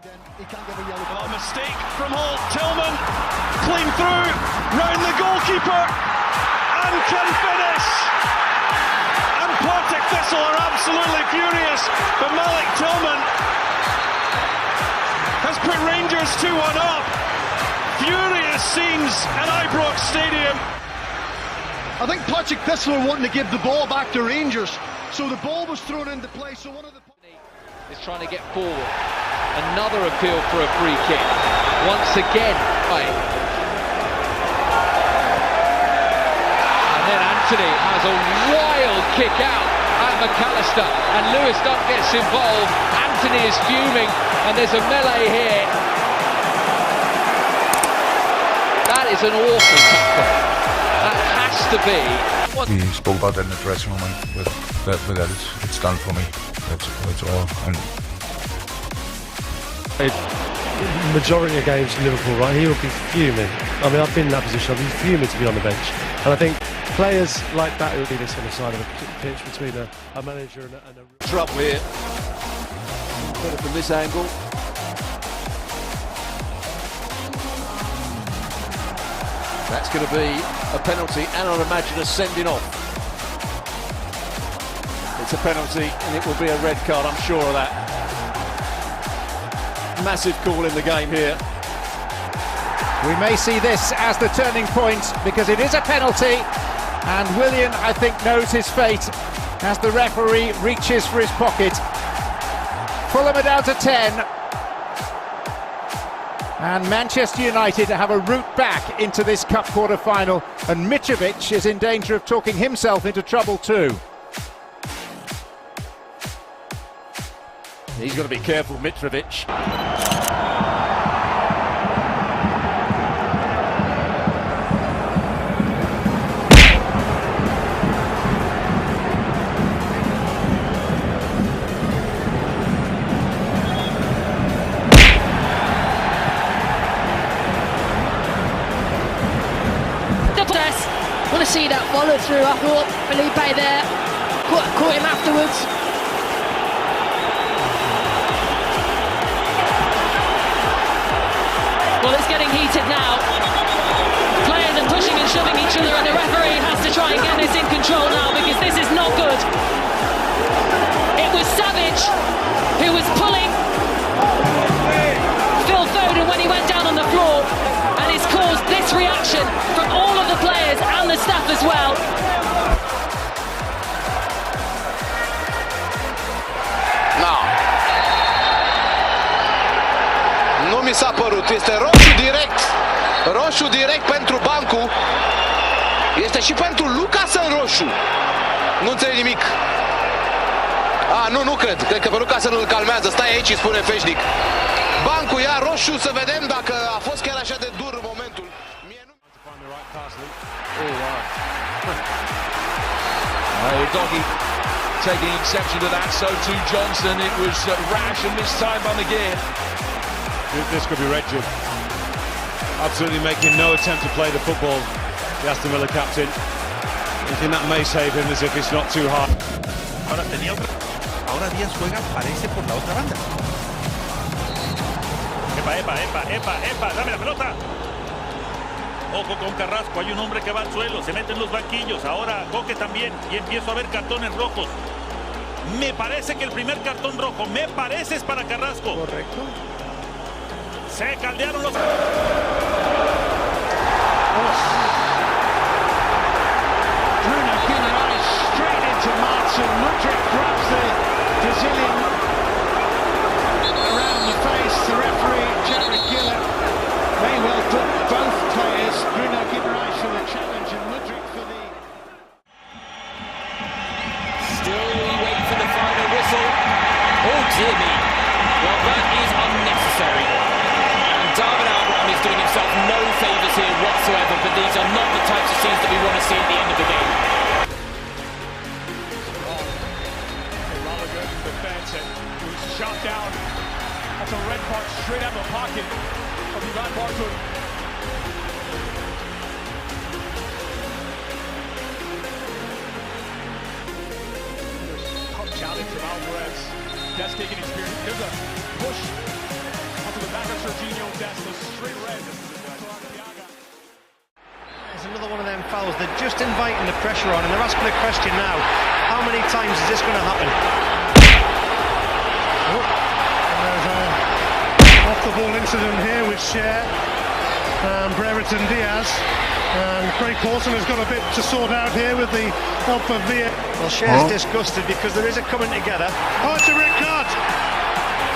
He can't get a yellow card. Mistake from Holt. Tillman, clean through, round the goalkeeper, and can finish. And Partick Thistle are absolutely furious, but Malik Tillman has put Rangers 2-1 up. Furious scenes at Ibrox Stadium. I think Partick Thistle are wanting to give the ball back to Rangers, so the ball was thrown into play. So one of the is trying to get forward. Another appeal for a free kick. Once again, right. And then Anthony has a wild kick out at McAllister, and Lewis Dunk gets involved. Anthony is fuming, and there's a melee here. That is an awful tackle. That has to be. We spoke about that in the dressing room, and with that it's done for me. That's all. And majority of games in Liverpool, right, he would be fuming. I mean, I've been in that position. I'd be fuming to be on the bench. And I think players like that who would be this on the side of the pitch between a manager and a... Trouble here. Put it from this angle. That's going to be a penalty, and I'd imagine a sending off. It's a penalty, and it will be a red card, I'm sure of that. Massive call in the game here. We may see this as the turning point, because it is a penalty, and Willian, I think, knows his fate as the referee reaches for his pocket. Fulham are down to 10. And Manchester United have a route back into this cup quarter-final, and Mitrovic is in danger of talking himself into trouble too. He's got to be careful, Mitrovic. Want to see that follow through. I thought Felipe there caught him afterwards. Well, it's getting heated now. Players are pushing and shoving each other, and the referee has to try and get this in control now, because this is not good. It was Savage who was pulling Phil Foden when he went down on the floor, and it's caused this reaction from all of the players and the staff as well. No. Nu mi s-a părut, este roșu direct pentru Bancu. Este și pentru Lucas în roșu. Nu înțeleg nimic. Nu cred că pe Lucas nu-l calmează. Stai aici și spune feșnic. Bancu ia roșu, să vedem dacă a fost chiar așa de dur momentul. Doggy taking exception to that, so too Johnson. It was rash and missed time on the gear. This could be red, Jim. Absolutely making no attempt to play the football, the Aston Villa captain. I think that may save him, as if it's not too hard. Ahora Díaz juega, parece por la otra banda. Epa, dame la pelota. Ojo con Carrasco, hay un hombre que va al suelo, se mete en los banquillos. Ahora Coque también, y empiezo a ver cartones rojos. Me parece que el primer cartón rojo, me parece, es para Carrasco. Correcto. Se caldearon los... Bruno Guimaraes straight into Martin. Mudryk grabs the Brazilian around the face. The referee, Jared Gillett, very well done. Both players, Bruno Guimaraes for the challenge and Mudryk for the... Still we wait for the final whistle. Oh dear me. Well, that is unnecessary. And David Abraham is doing himself no favours here whatsoever, but these are not the types of scenes that we want to see at the end of the game. Rather good defence, and he was shot down. That's a red card straight out of the pocket of Ivan Bartol. Tough challenge from Alvarez. That's taking experience. There's a push It's another one of them fouls. They're just inviting the pressure on, and they're asking a question now. How many times is this going to happen? There's an off-the-ball incident here with Cher and Brereton Diaz. And Craig Pawson has got a bit to sort out here with the help of VAR. Well, Cher's disgusted because there is a coming together. Oh, it's a red card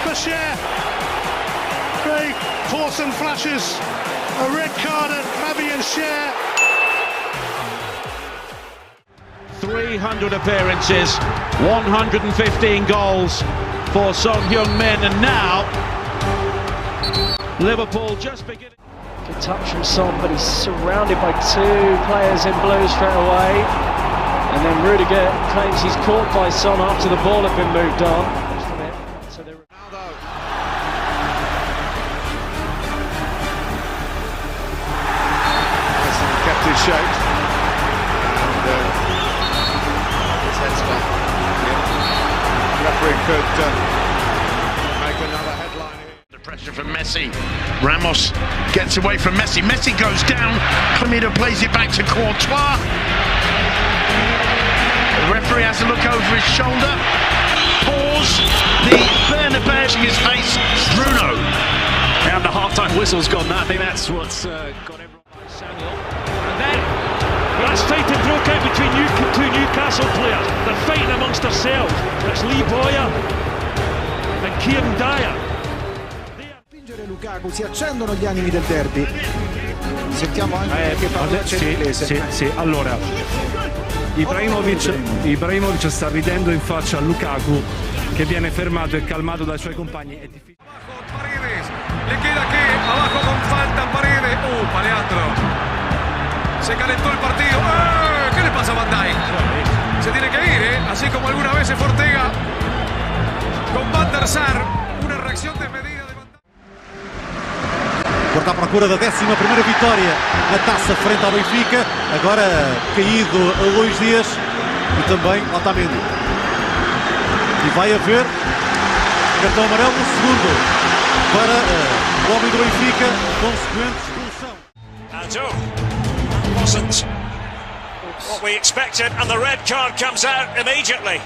for Cher. Craig Pawson flashes a red card at Fabian Cher. 300 appearances, 115 goals for Son Heung-min, and now Liverpool just beginning. Good touch from Son, but he's surrounded by two players in blue straight away. And then Rudiger claims he's caught by Son after the ball had been moved on. So they're Ronaldo. Kept his shape. And his head's back. The referee could make another headline here. The pressure from Messi. Ramos gets away from Messi. Messi goes down. Clemida plays it back to Courtois. The referee has to look over his shoulder. Pause. The Bernabeu in his face. Bruno. And the half-time whistle's gone. I think that's what's got everyone. Samuel. And then that's fight that broke out between two Newcastle players. They're fighting amongst themselves. It's Lee Boyer and Kieran Dyer. Lukaku, si accendono gli animi del derby. Sentiamo anche che parla inglese. Sì, allora Ibrahimovic sta ridendo in faccia a Lukaku che viene fermato e calmato dai suoi compagni. È difficile. Le queda aquí, abajo con falta Paredes. Paleandro. Se calentó el partido. ¿Qué le pasa a Van Dijk? Se tiene que ir, así como alguna vez fue Ortega con Van der Sar. Una reacción desmedida de Van Dijk. Porta à procura da 11ª vitória na taça frente ao Benfica. Agora caído a Luís Dias e também Otamendi. E vai haver cartão amarelo, segundo para o homem do Benfica, consequente expulsão. Wasn't what we expected, and the red card comes out immediately.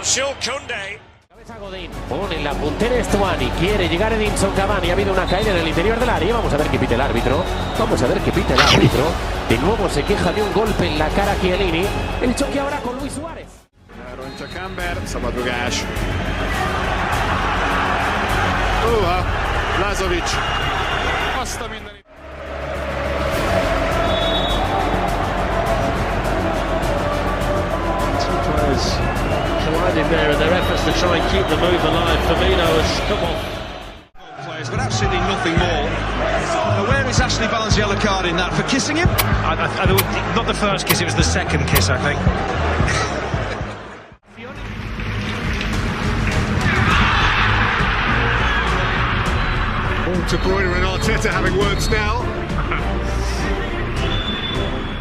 Jules Koundé. Pone la puntera Estuani, quiere llegar Edinson Cavani, ha habido una caída en el interior del área, vamos a ver qué pite el árbitro, de nuevo se queja de un golpe en la cara a Chiellini, el choque ahora con Luis Suárez. Camber, Sabadrugash. Lazovic. Two players colliding there in their efforts to try and keep the move alive. Firmino has come off. Players, but absolutely nothing more. Where is Ashley Barnes' yellow card in that? For kissing him? Not the first kiss, it was the second kiss, I think. De Bruyne and Arteta having words now.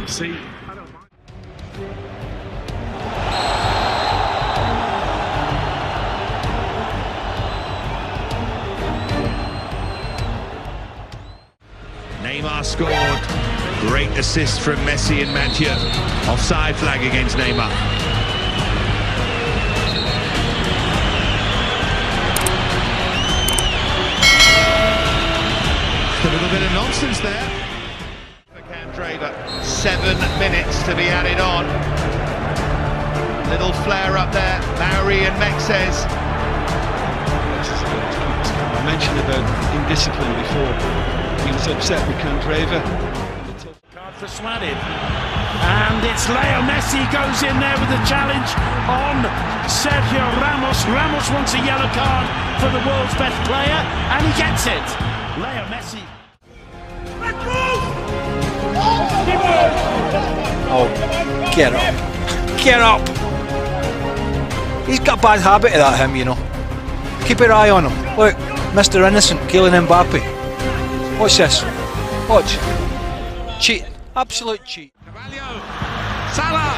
See. Neymar scored. Great assist from Messi and Mathieu. Offside flag against Neymar. A little bit of nonsense there. Candraver, 7 minutes to be added on. Little flare up there, Maori and Mexes. I mentioned about indiscipline before. He was upset with Candraver. Card for Swadin. And it's Leo Messi goes in there with the challenge on Sergio Ramos. Ramos wants a yellow card for the world's best player, and he gets it. Leo Messi. Oh, get up. Get up. He's got a bad habit of that, him, you know. Keep your eye on him. Look, Mr. Innocent, Kylian Mbappe. Watch this. Watch. Cheat. Absolute cheat. Salah!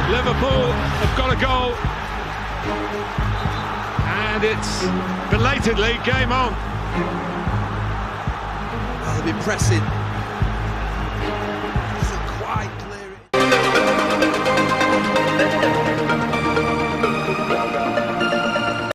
Liverpool have got a goal. And And it's belatedly game on. They've been pressing